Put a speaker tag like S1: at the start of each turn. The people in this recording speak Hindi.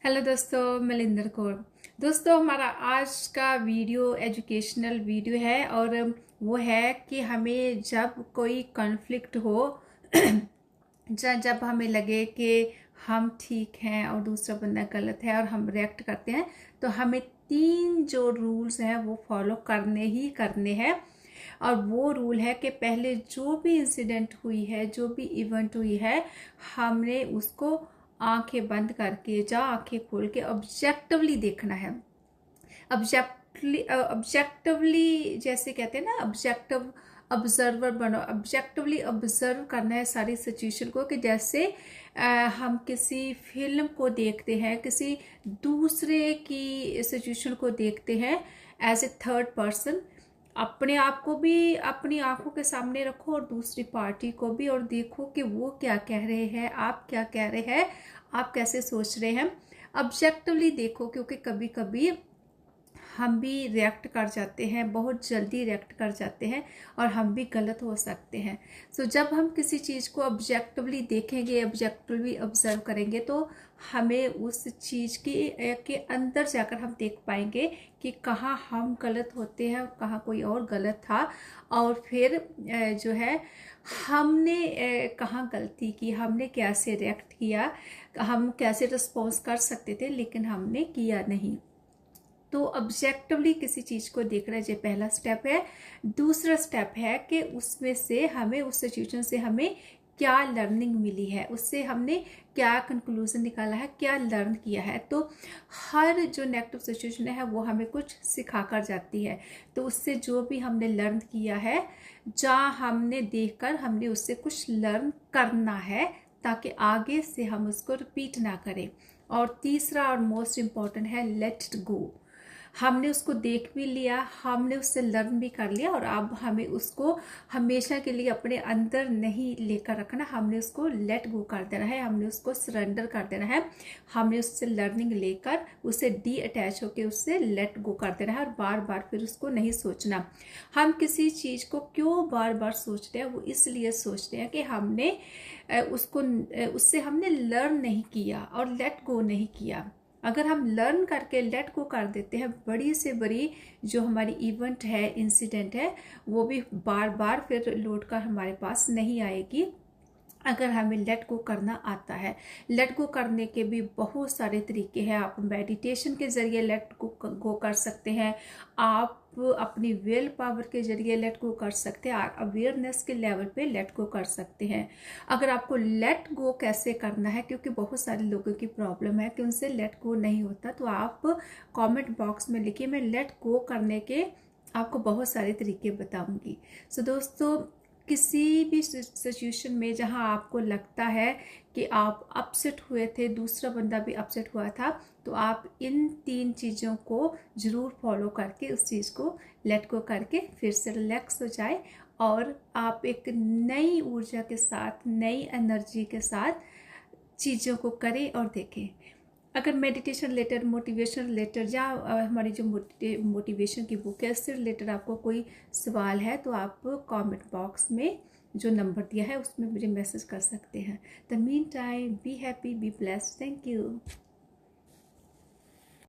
S1: हेलो दोस्तों, मिलिंदर कौर। दोस्तों, हमारा आज का वीडियो एजुकेशनल वीडियो है और वो है कि हमें जब कोई कॉन्फ्लिक्ट हो जब हमें लगे कि हम ठीक हैं और दूसरा बंदा गलत है और हम रिएक्ट करते हैं, तो हमें 3 जो रूल्स हैं वो फॉलो करने ही करने हैं। और वो रूल है कि पहले जो भी इंसिडेंट हुई है, जो भी इवेंट हुई है, हमने उसको आंखें बंद करके या आंखें खोल के ऑब्जेक्टिवली देखना है। ऑब्जेक्टिवली जैसे कहते हैं ना, ऑब्जेक्टिव ऑब्जर्वर बनो। ऑब्जेक्टिवली ऑब्जर्व करना है सारी सिचुएशन को, कि जैसे हम किसी फिल्म को देखते हैं, किसी दूसरे की सिचुएशन को देखते हैं एज ए थर्ड पर्सन। अपने आप को भी अपनी आंखों के सामने रखो और दूसरी पार्टी को भी, और देखो कि वो क्या कह रहे हैं, आप क्या कह रहे हैं, आप कैसे सोच रहे हैं। ऑब्जेक्टिवली देखो, क्योंकि कभी कभी हम भी रिएक्ट कर जाते हैं, बहुत जल्दी रिएक्ट कर जाते हैं और हम भी गलत हो सकते हैं। सो जब हम किसी चीज़ को ऑब्जेक्टिवली देखेंगे, ऑब्जेक्टिवली ऑब्जर्व करेंगे, तो हमें उस चीज़ के अंदर जाकर हम देख पाएंगे कि कहाँ हम गलत होते हैं और कहाँ कोई और गलत था। और फिर जो है हमने कहाँ गलती की, हमने कैसे रिएक्ट किया, हम कैसे रिस्पॉन्स कर सकते थे लेकिन हमने किया नहीं। तो ऑब्जेक्टिवली किसी चीज़ को देखना, ये पहला स्टेप है। दूसरा स्टेप है कि उसमें से हमें, उस सिचुएशन से हमें क्या लर्निंग मिली है, उससे हमने क्या कंक्लूजन निकाला है, क्या लर्न किया है। तो हर जो नेगेटिव सिचुएशन है वो हमें कुछ सिखा कर जाती है। तो उससे जो भी हमने लर्न किया है, जहाँ हमने देखकर हमने उससे कुछ लर्न करना है, ताकि आगे से हम उसको रिपीट ना करें। और तीसरा और मोस्ट इम्पॉर्टेंट है लेट इट गो। हमने उसको देख भी लिया, हमने उससे लर्न भी कर लिया, और अब हमें उसको हमेशा के लिए अपने अंदर नहीं लेकर रखना। हमने उसको लेट गो कर देना है, हमने उसको सरेंडर कर देना है। हमने उससे लर्निंग लेकर उससे डी अटैच होकर उससे लेट गो कर देना है, और बार बार फिर उसको नहीं सोचना। हम किसी चीज़ को क्यों बार बार सोचते हैं, वो इसलिए सोचते हैं कि हमने उससे हमने लर्न नहीं किया और लेट गो नहीं किया। अगर हम लर्न करके लेट गो कर देते हैं, बड़ी से बड़ी जो हमारी इवेंट है, इंसिडेंट है, वो भी बार बार फिर लौट कर हमारे पास नहीं आएगी, अगर हमें लेट गो करना आता है। लेट गो करने के भी बहुत सारे तरीके हैं। आप मेडिटेशन के जरिए लेट गो कर सकते हैं, आप अपनी विल पावर के जरिए लेट गो कर सकते हैं, और अवेयरनेस के लेवल पे लेट गो कर सकते हैं। अगर आपको लेट गो कैसे करना है, क्योंकि बहुत सारे लोगों की प्रॉब्लम है कि उनसे लेट गो नहीं होता, तो आप कमेंट बॉक्स में लिखिए, मैं लेट गो करने के आपको बहुत सारे तरीके बताऊंगी। सो दोस्तों, किसी भी सिचुएशन में जहां आपको लगता है कि आप अपसेट हुए थे, दूसरा बंदा भी अपसेट हुआ था, तो आप इन 3 चीज़ों को ज़रूर फॉलो करके उस चीज़ को लेट गो करके फिर से रिलैक्स हो जाए, और आप एक नई ऊर्जा के साथ, नई एनर्जी के साथ चीज़ों को करें और देखें। अगर मेडिटेशन रिलेटेड, मोटिवेशन रिलेटेड, या हमारी जो मोटिवेशन की बुक है, इससे रिलेटेड आपको कोई सवाल है, तो आप कमेंट बॉक्स में जो नंबर दिया है उसमें मुझे मैसेज कर सकते हैं। The mean time, be happy, be blessed. Thank you.